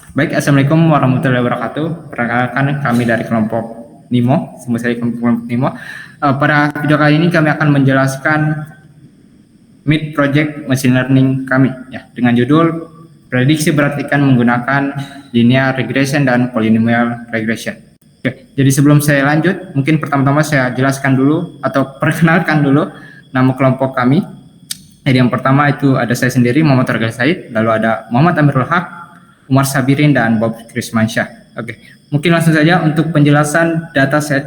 Baik, Assalamualaikum warahmatullahi wabarakatuh. Perkenalkan kami dari kelompok NIMO, semua saya kelompok NIMO. Pada video kali ini kami akan menjelaskan mid project machine learning kami ya dengan judul prediksi berat ikan menggunakan linear regression dan polynomial regression. Oke, jadi sebelum saya lanjut, mungkin pertama-tama saya jelaskan dulu atau perkenalkan dulu nama kelompok kami. Jadi yang pertama itu ada saya sendiri, Muhammad Targal Said, lalu ada Muhammad Amirul Haq, Umar Sabirin, dan Bob Krismansyah. Oke, mungkin langsung saja untuk penjelasan dataset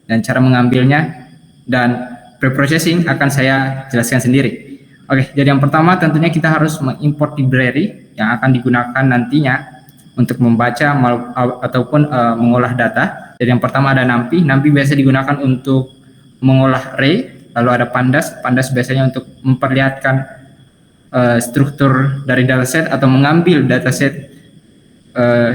dan cara mengambilnya dan preprocessing akan saya jelaskan sendiri. Oke, jadi yang pertama tentunya kita harus mengimport library yang akan digunakan nantinya untuk membaca ataupun mengolah data. Jadi yang pertama ada NumPy. NumPy biasa digunakan untuk mengolah array, lalu ada Pandas. Pandas biasanya untuk memperlihatkan struktur dari dataset atau mengambil dataset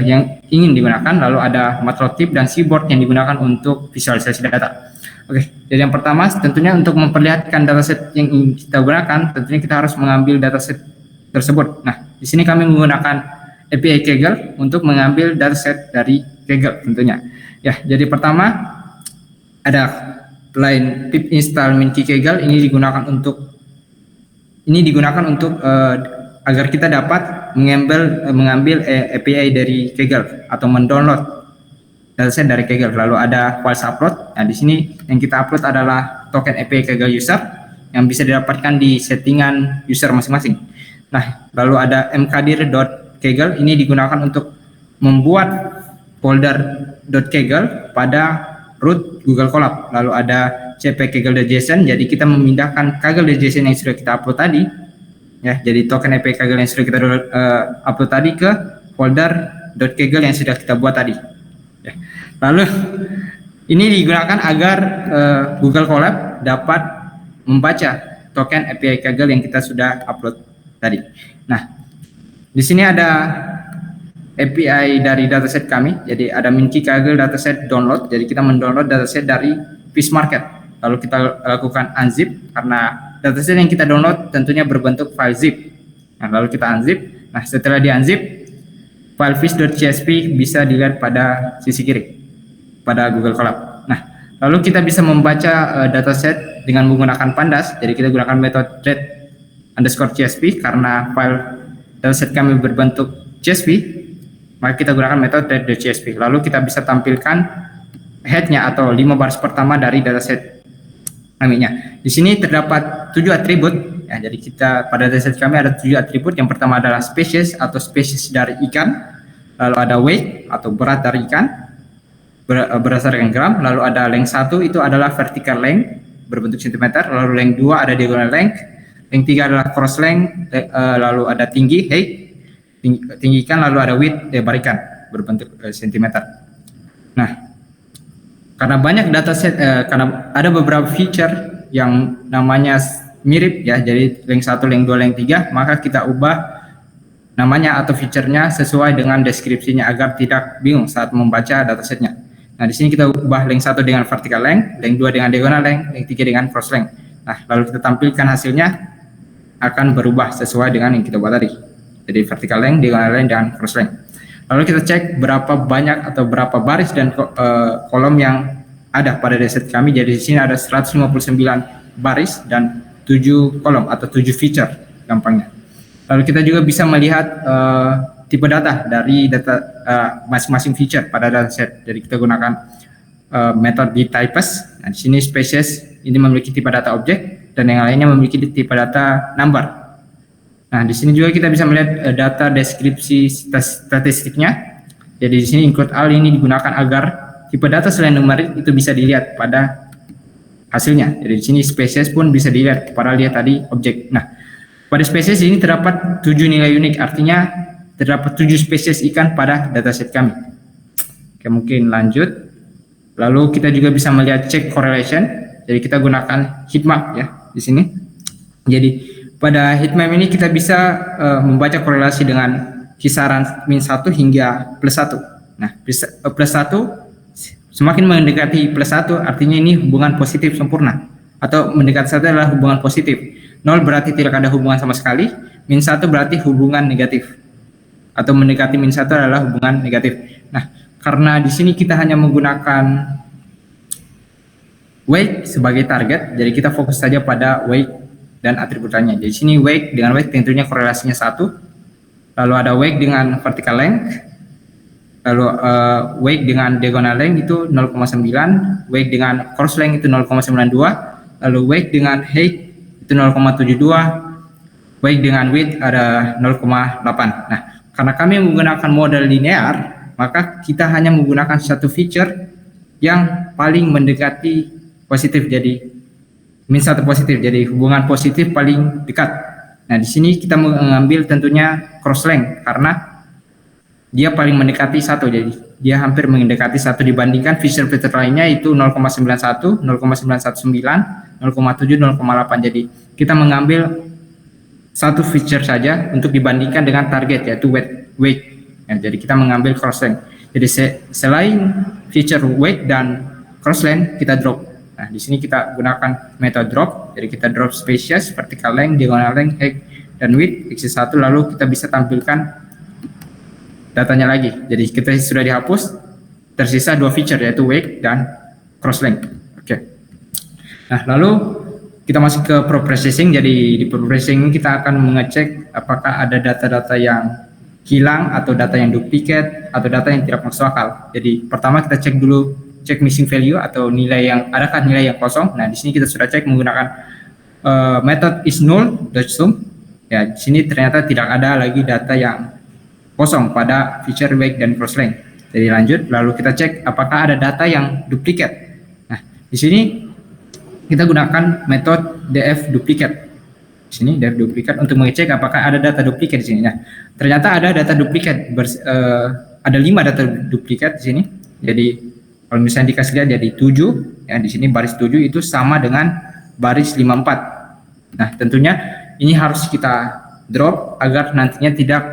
yang ingin digunakan, lalu ada Matplotlib dan Seaborn yang digunakan untuk visualisasi data. Oke, jadi yang pertama tentunya untuk memperlihatkan dataset yang ingin kita gunakan, tentunya kita harus mengambil dataset tersebut. Nah, di sini kami menggunakan API Kaggle untuk mengambil dataset dari Kaggle tentunya. Ya, jadi pertama ada line pip install min-key Kaggle, ini digunakan untuk agar kita dapat mengambil API dari Kaggle atau mendownload dataset dari Kaggle. Lalu ada files upload. Nah, di sini yang kita upload adalah token API Kaggle user yang bisa didapatkan di settingan user masing-masing. Nah, lalu ada mkdir.kaggle, ini digunakan untuk membuat folder .kaggle pada root Google Colab. Lalu ada cp-kaggle.json, jadi kita memindahkan kaggle.json yang sudah kita upload tadi. Ya, jadi token API Kaggle yang sudah kita upload tadi ke folder .kaggle yang sudah kita buat tadi. Ya. Lalu ini digunakan agar Google Colab dapat membaca token API Kaggle yang kita sudah upload tadi. Nah, di sini ada API dari dataset kami. Jadi ada min-key Kaggle dataset download. Jadi kita mendownload dataset dari FishMarket. Lalu kita lakukan unzip karena dataset yang kita download tentunya berbentuk file zip. Nah, lalu kita unzip. Nah, setelah di unzip, file fish.csv bisa dilihat pada sisi kiri pada Google Colab. Nah, lalu kita bisa membaca dataset dengan menggunakan Pandas. Jadi kita gunakan metode read_csv karena file dataset kami berbentuk CSV, maka kita gunakan metode read.csv. Lalu kita bisa tampilkan head-nya atau 5 baris pertama dari dataset kami-nya. Di sini terdapat 7 atribut. Ya, jadi kita pada dataset kami ada 7 atribut. Yang pertama adalah species atau spesies dari ikan. Lalu ada weight atau berat dari ikan berdasarkan gram. Lalu ada length 1 itu adalah vertical length berbentuk cm. Lalu length 2 ada diagonal length. Length 3 adalah cross length. Lalu ada tinggi height, tinggi ikan. Lalu ada width lebar ikan berbentuk cm. Nah, karena banyak dataset, karena ada beberapa feature yang namanya mirip ya, jadi length 1, length 2, length 3, maka kita ubah namanya atau feature-nya sesuai dengan deskripsinya agar tidak bingung saat membaca datasetnya. Nah, di sini kita ubah length 1 dengan vertical length, length 2 dengan diagonal length, length 3 dengan cross length. Nah, lalu kita tampilkan hasilnya akan berubah sesuai dengan yang kita buat tadi. Jadi vertical length, diagonal length, dan cross length. Lalu kita cek berapa banyak atau berapa baris dan kolom yang ada pada dataset kami. Jadi di sini ada 159 baris dan 7 kolom atau 7 feature gampangnya. Lalu kita juga bisa melihat tipe data dari data masing-masing feature pada dataset. Jadi kita gunakan metode dtypes. Nah, di sini species ini memiliki tipe data objek dan yang lainnya memiliki tipe data number. Nah, di sini juga kita bisa melihat data deskripsi statistiknya. Jadi di sini include all ini digunakan agar tipe data selain numerik itu bisa dilihat pada hasilnya. Jadi di sini spesies pun bisa dilihat pada lihat tadi objek. Nah, pada spesies ini terdapat 7 nilai unik, artinya terdapat 7 spesies ikan pada dataset kami. Oke, mungkin lanjut. Lalu kita juga bisa melihat check correlation. Jadi kita gunakan heatmap ya di sini. Jadi pada heatmap ini kita bisa membaca korelasi dengan kisaran -1 hingga +1. Nah, +1 semakin mendekati +1 artinya ini hubungan positif sempurna, atau mendekati 1 adalah hubungan positif. 0 berarti tidak ada hubungan sama sekali, -1 berarti hubungan negatif. atau mendekati min 1 adalah hubungan negatif. Nah, karena di sini kita hanya menggunakan weight sebagai target, jadi kita fokus saja pada weight dan atributannya. Jadi sini weight dengan weight tentunya korelasinya 1, lalu ada weight dengan vertical length, lalu weight dengan diagonal length itu 0,9, weight dengan cross length itu 0,92, lalu weight dengan height itu 0,72, weight dengan width ada 0,8. Nah, karena kami menggunakan model linear, maka kita hanya menggunakan satu feature yang paling mendekati positif, jadi min 1 positif, jadi hubungan positif paling dekat. Nah, di sini kita mengambil tentunya cross length karena dia paling mendekati 1, jadi dia hampir mendekati 1 dibandingkan feature-feature lainnya itu 0,91, 0,919, 0,7, 0,8. Jadi kita mengambil satu feature saja untuk dibandingkan dengan target, yaitu weight. Ya, jadi kita mengambil cross length. Jadi selain feature weight dan cross length, kita drop. Nah, di sini kita gunakan metode drop. Jadi kita drop species, vertical length, diagonal length, height, dan width x1, lalu kita bisa tampilkan datanya lagi. Jadi kita sudah dihapus, tersisa 2 feature yaitu weight dan cross length. Oke. Nah, lalu kita masuk ke pre-processing. Jadi di pre-processing ini kita akan mengecek apakah ada data-data yang hilang atau data yang duplicate atau data yang tidak masuk akal. Jadi pertama kita cek dulu, cek missing value atau nilai yang adakah nilai yang kosong. Nah, di sini kita sudah cek menggunakan method is null.sum. Ya, di sini ternyata tidak ada lagi data yang kosong pada feature weight dan cross length. Jadi lanjut, lalu kita cek apakah ada data yang duplicate. Nah, di sini kita gunakan metode df duplicate. Di sini df duplicate untuk mengecek apakah ada data duplicate di sini. Nah, ternyata ada data duplicate. Ada 5 data duplicate di sini. Jadi kalau misalnya dikasih lihat jadi 7, ya di sini baris 7 itu sama dengan baris 54. Nah, tentunya ini harus kita drop agar nantinya tidak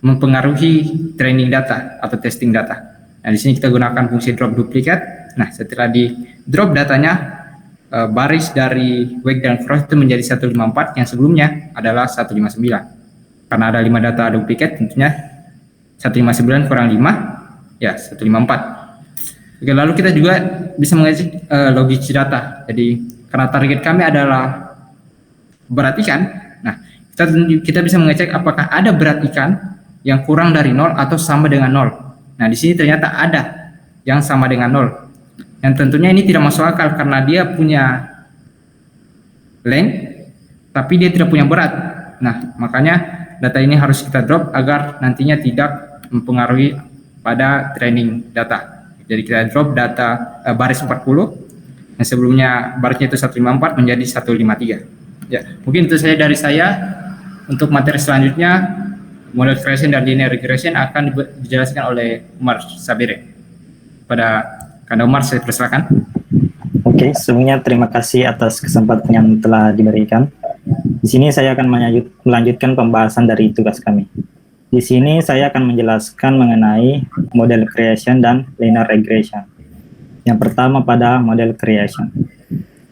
mempengaruhi training data atau testing data. Nah, di sini kita gunakan fungsi drop duplicate. Nah, setelah di drop datanya, baris dari weight dan cross itu menjadi 154 yang sebelumnya adalah 159. Karena ada 5 data duplicate, tentunya 159 kurang 5 ya 154. Oke, lalu kita juga bisa mengecek logis data. Jadi karena target kami adalah berat ikan, nah kita bisa mengecek apakah ada berat ikan yang kurang dari 0 atau sama dengan 0. Nah, di sini ternyata ada yang sama dengan 0. Yang tentunya ini tidak masuk akal karena dia punya length tapi dia tidak punya berat. Nah, makanya data ini harus kita drop agar nantinya tidak mempengaruhi pada training data. Jadi kita drop data baris 40 yang sebelumnya barisnya itu 154 menjadi 153. Ya, mungkin itu saja dari saya. Untuk materi selanjutnya model regression dan linear regression akan dijelaskan oleh Umar Sabire. Pada Kanda Umar, saya persilakan. Oke, sebelumnya terima kasih atas kesempatan yang telah diberikan. Di sini saya akan melanjutkan pembahasan dari tugas kami. Di sini saya akan menjelaskan mengenai model creation dan linear regression. Yang pertama pada model creation.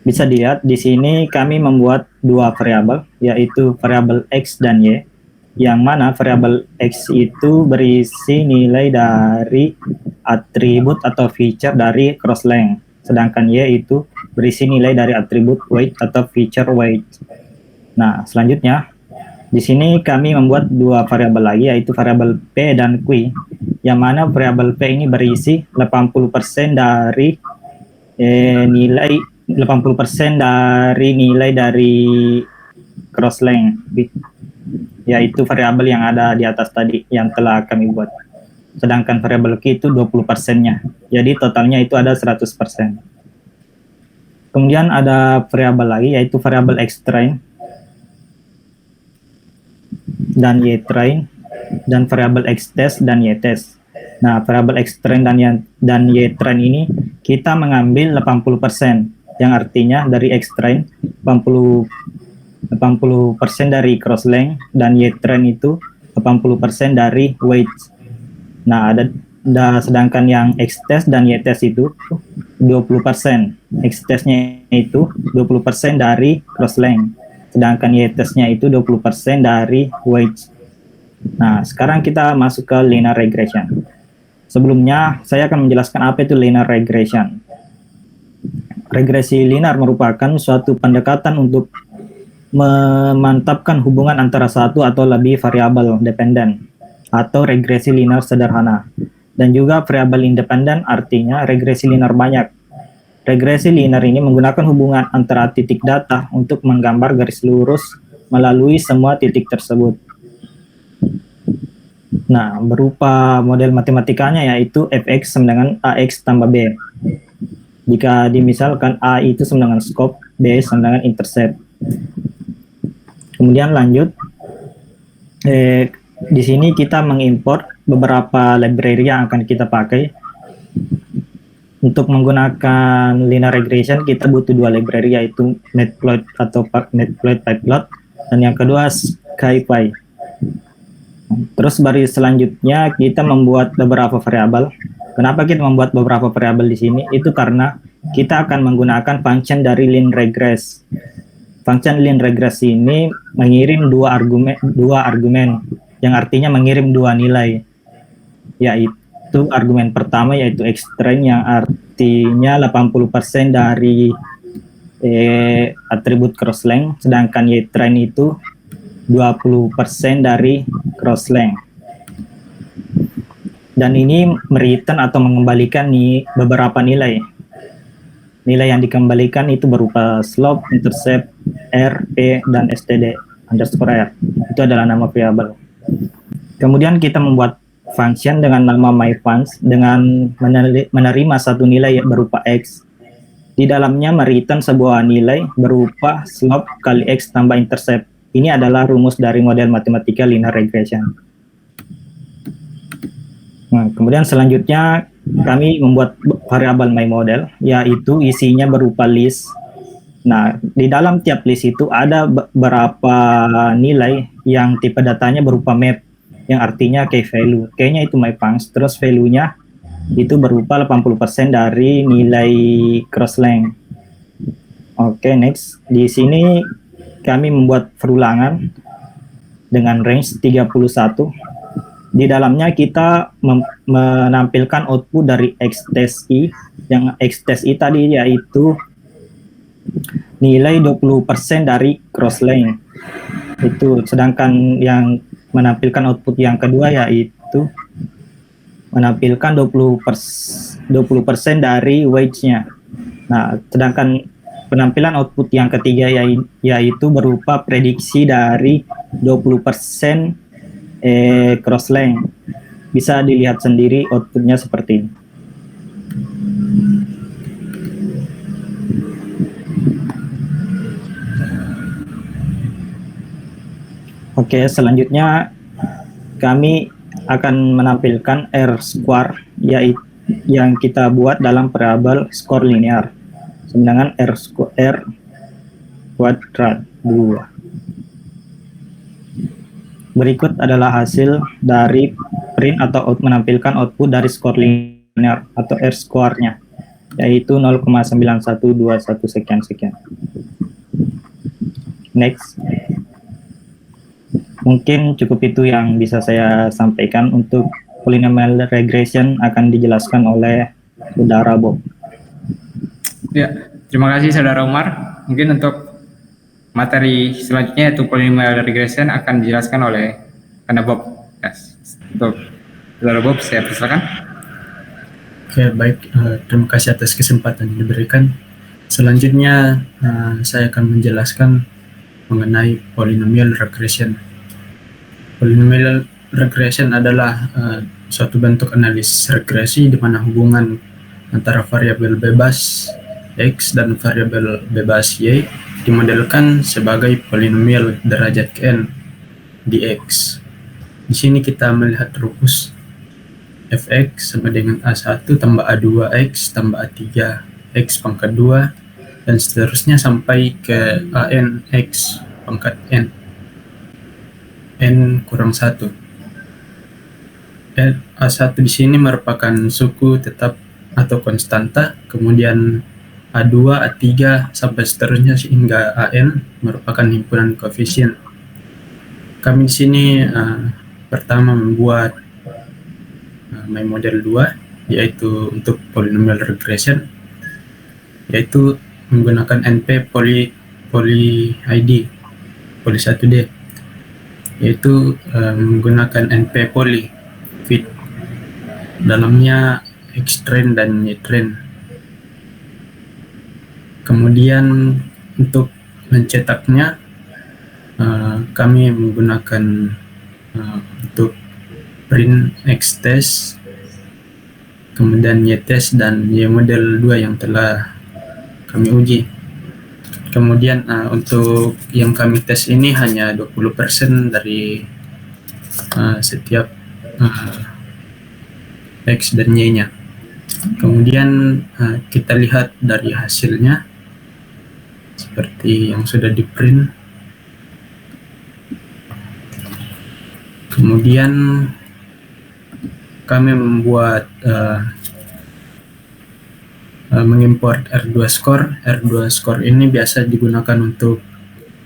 Bisa dilihat di sini kami membuat 2 variabel, yaitu variabel X dan Y, yang mana variabel X itu berisi nilai dari atribut atau feature dari cross length, sedangkan Y itu berisi nilai dari atribut weight atau feature weight. Nah, selanjutnya di sini kami membuat 2 variabel lagi, yaitu variabel P dan Q, yang mana variabel P ini berisi 80% dari nilai 80% dari nilai dari cross length, yaitu variabel yang ada di atas tadi yang telah kami buat. Sedangkan variabel Q itu 20%-nya. Jadi totalnya itu ada 100%. Kemudian ada variabel lagi, yaitu variabel X train dan Y train, dan variabel X test dan Y test. Nah, variabel X train dan Y train ini kita mengambil 80%, yang artinya dari X train 80% dari cross length, dan Y train itu 80% dari weight. Nah, sedangkan yang X test dan Y test itu 20%. X testnya itu 20% dari cross length, sedangkan Y testnya itu 20% dari weight. Nah, sekarang kita masuk ke linear regression. Sebelumnya, saya akan menjelaskan apa itu linear regression. Regresi linear merupakan suatu pendekatan untuk memantapkan hubungan antara satu atau lebih variabel dependen atau regresi linear sederhana. Dan juga variabel independen artinya regresi linear banyak. Regresi linear ini menggunakan hubungan antara titik data untuk menggambar garis lurus melalui semua titik tersebut. Nah, berupa model matematikanya yaitu fx sama dengan ax tambah b. Jika dimisalkan a itu sama dengan scope, b sama dengan intercept. Kemudian lanjut, di sini kita mengimport beberapa library yang akan kita pakai. Untuk menggunakan linear regression kita butuh dua library yaitu matplotlib atau matplotlib dan yang kedua scipy. Terus baris selanjutnya kita membuat beberapa variabel. Kenapa kita membuat beberapa variabel di sini? Itu karena kita akan menggunakan function dari linear regress. Function linear regress ini mengirim dua argumen yang artinya mengirim dua nilai, yaitu argumen pertama yaitu xtrain yang artinya 80% dari atribut crosslength, sedangkan ytrain itu 20% dari crosslength. Dan ini mereturn atau mengembalikan beberapa nilai. Nilai yang dikembalikan itu berupa slope, intercept, r, p, dan std underscore r. Itu adalah nama variabel. Kemudian kita membuat function dengan nama myFunc dengan menerima satu nilai berupa x. Di dalamnya mereturn sebuah nilai berupa slope kali x tambah intercept. Ini adalah rumus dari model matematika linear regression. Nah, kemudian selanjutnya kami membuat variabel myModel, yaitu isinya berupa list. Nah, di dalam tiap list itu ada beberapa nilai yang tipe datanya berupa map, yang artinya key value. Key-nya itu myFunc, terus value-nya itu berupa 80% dari nilai crosslength. Oke, next. Di sini kami membuat perulangan dengan range 31. Di dalamnya kita menampilkan output dari xtest i, yang xtest i tadi yaitu nilai 20% dari crosslength. Itu sedangkan yang menampilkan output yang kedua yaitu menampilkan 20% dari weights-nya. Nah, sedangkan penampilan output yang ketiga yaitu berupa prediksi dari 20% crosslength. Bisa dilihat sendiri outputnya seperti ini. Oke, selanjutnya kami akan menampilkan R square yaitu yang kita buat dalam variabel score linear dengan R kuadrat 2. Berikut adalah hasil dari print atau menampilkan output dari skor linear atau R square-nya, yaitu 0,9121 sekian-sekian. Next. Mungkin cukup itu yang bisa saya sampaikan. Untuk polynomial regression akan dijelaskan oleh Saudara Bob. Ya, terima kasih Saudara Umar. Mungkin untuk materi selanjutnya yaitu polynomial regression akan dijelaskan oleh Anda Bob. Yes. Untuk Saudara Bob, saya persilakan. Oke, baik. Terima kasih atas kesempatan yang diberikan. Selanjutnya, saya akan menjelaskan mengenai polynomial regression. Polynomial regression adalah suatu bentuk analisis regresi di mana hubungan antara variabel bebas X dan variabel bebas Y dimodelkan sebagai polinomial derajat N di X. Di sini kita melihat rumus fx sama dengan A1 tambah A2X tambah A3 X pangkat 2 dan seterusnya sampai ke AN X pangkat N. N kurang 1. A1 di sini merupakan suku tetap atau konstanta, kemudian A2, A3 sampai seterusnya sehingga AN merupakan himpunan koefisien. Kami di sini pertama membuat my model 2, yaitu untuk polynomial regression, yaitu menggunakan NP poly ID poly 1D, yaitu menggunakan NP poly fit, dalamnya X-train dan Y-train. Kemudian untuk mencetaknya kami menggunakan untuk print X-test, kemudian Y-test dan Y-model 2 yang telah kami uji. Kemudian untuk yang kami tes ini hanya 20% dari setiap X dan Y-nya. Kemudian kita lihat dari hasilnya seperti yang sudah di print. Kemudian kami membuat mengimport R2 score. R2 score ini biasa digunakan untuk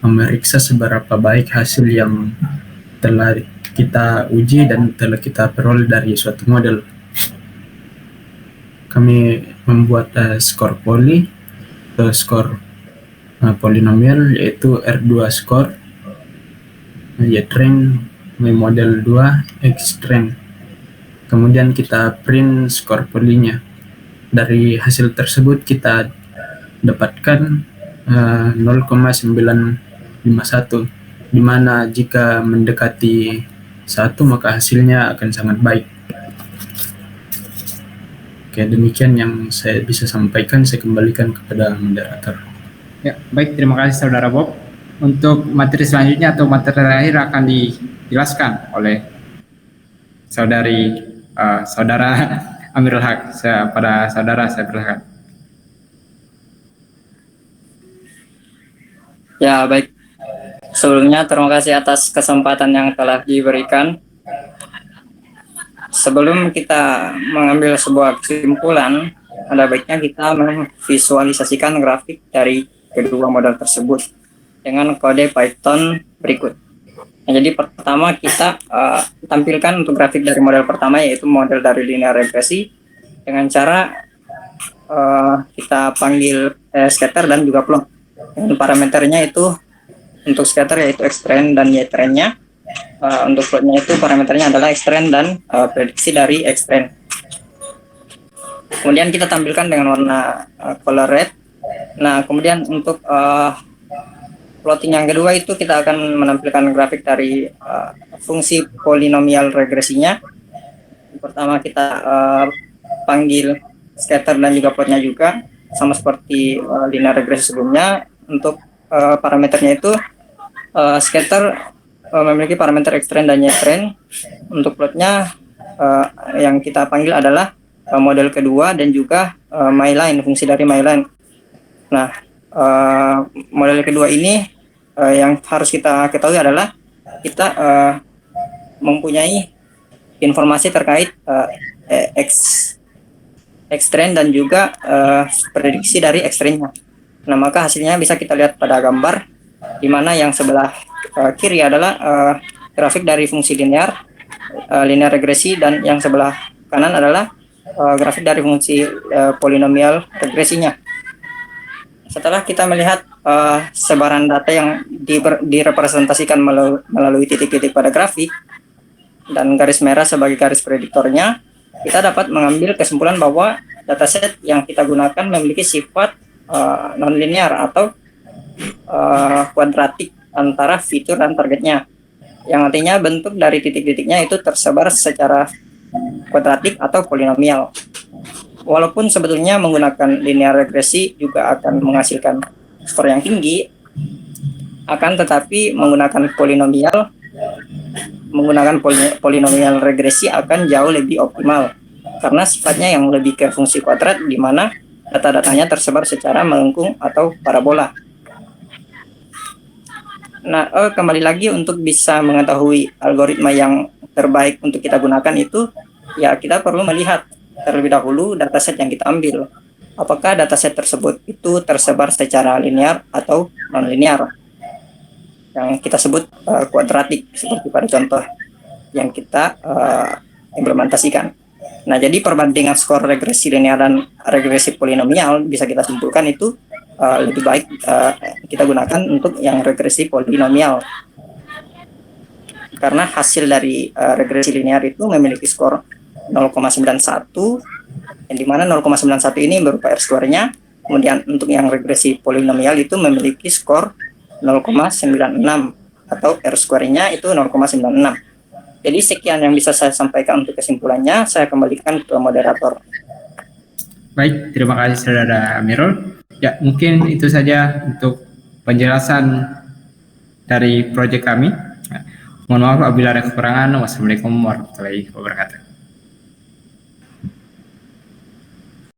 memeriksa seberapa baik hasil yang telah kita uji dan telah kita peroleh dari suatu model. Kami membuat skor poly atau skor polinomial, yaitu R2 score, Y-train, my model 2, X-train. Kemudian kita print skor polinya. Dari hasil tersebut kita dapatkan 0,951, di mana jika mendekati 1 maka hasilnya akan sangat baik. Oke, demikian yang saya bisa sampaikan. Saya kembalikan kepada moderator. Ya, baik, terima kasih Saudara Bob. Untuk materi selanjutnya atau materi terakhir akan dijelaskan oleh Saudara Amirul Haq. Pada saudara saya persilakan. Ya, baik. Sebelumnya terima kasih atas kesempatan yang telah diberikan. Sebelum kita mengambil sebuah kesimpulan, ada baiknya kita memvisualisasikan grafik dari kedua model tersebut dengan kode Python berikut. Nah, jadi pertama kita tampilkan untuk grafik dari model pertama, yaitu model dari linear regresi, dengan cara kita panggil scatter dan juga plot. Dan parameternya itu untuk scatter yaitu X-train dan Y-train-nya. Untuk plotnya itu parameternya adalah X-train dan prediksi dari X-train. Kemudian kita tampilkan dengan warna color red. Nah, kemudian untuk plotting yang kedua itu kita akan menampilkan grafik dari fungsi polinomial regresinya. Pertama kita panggil scatter dan juga plotnya juga sama seperti linear regresi sebelumnya. Untuk parameternya itu scatter memiliki parameter X-train dan Y-train. Untuk plotnya yang kita panggil adalah model kedua dan juga myline, fungsi dari myline. Nah, model kedua ini yang harus kita ketahui adalah kita mempunyai informasi terkait X-train dan juga prediksi dari X-train-nya. Nah, maka hasilnya bisa kita lihat pada gambar, di mana yang sebelah kiri adalah grafik dari fungsi linear regresi, dan yang sebelah kanan adalah grafik dari fungsi polinomial regresinya. Setelah kita melihat sebaran data yang direpresentasikan melalui titik-titik pada grafik dan garis merah sebagai garis prediktornya, kita dapat mengambil kesimpulan bahwa dataset yang kita gunakan memiliki sifat non-linear atau kuadratik antara fitur dan targetnya, yang artinya bentuk dari titik-titiknya itu tersebar secara kuadratik atau polinomial. Walaupun sebetulnya menggunakan linear regresi juga akan menghasilkan skor yang tinggi, akan tetapi menggunakan polinomial regresi akan jauh lebih optimal karena sifatnya yang lebih ke fungsi kuadrat, di mana data-datanya tersebar secara melengkung atau parabola. Nah, kembali lagi untuk bisa mengetahui algoritma yang terbaik untuk kita gunakan itu, ya kita perlu melihat terlebih dahulu dataset yang kita ambil. Apakah dataset tersebut itu tersebar secara linear atau non-linear, yang kita sebut kuadratik seperti pada contoh. yang kita implementasikan. Nah, jadi perbandingan skor regresi linear dan regresi polinomial bisa kita simpulkan itu lebih baik kita gunakan untuk yang regresi polinomial. Karena hasil dari regresi linear itu memiliki skor 0,91, yang dimana 0,91 ini berupa R-square-nya. Kemudian untuk yang regresi polinomial itu memiliki skor 0,96 atau R-square-nya itu 0,96. Jadi sekian yang bisa saya sampaikan untuk kesimpulannya. Saya kembalikan ke moderator. Baik, terima kasih Saudara Amirul. Ya, mungkin itu saja untuk penjelasan dari proyek kami. Mohon maaf apabila ada kekurangan. Wassalamualaikum warahmatullahi wabarakatuh.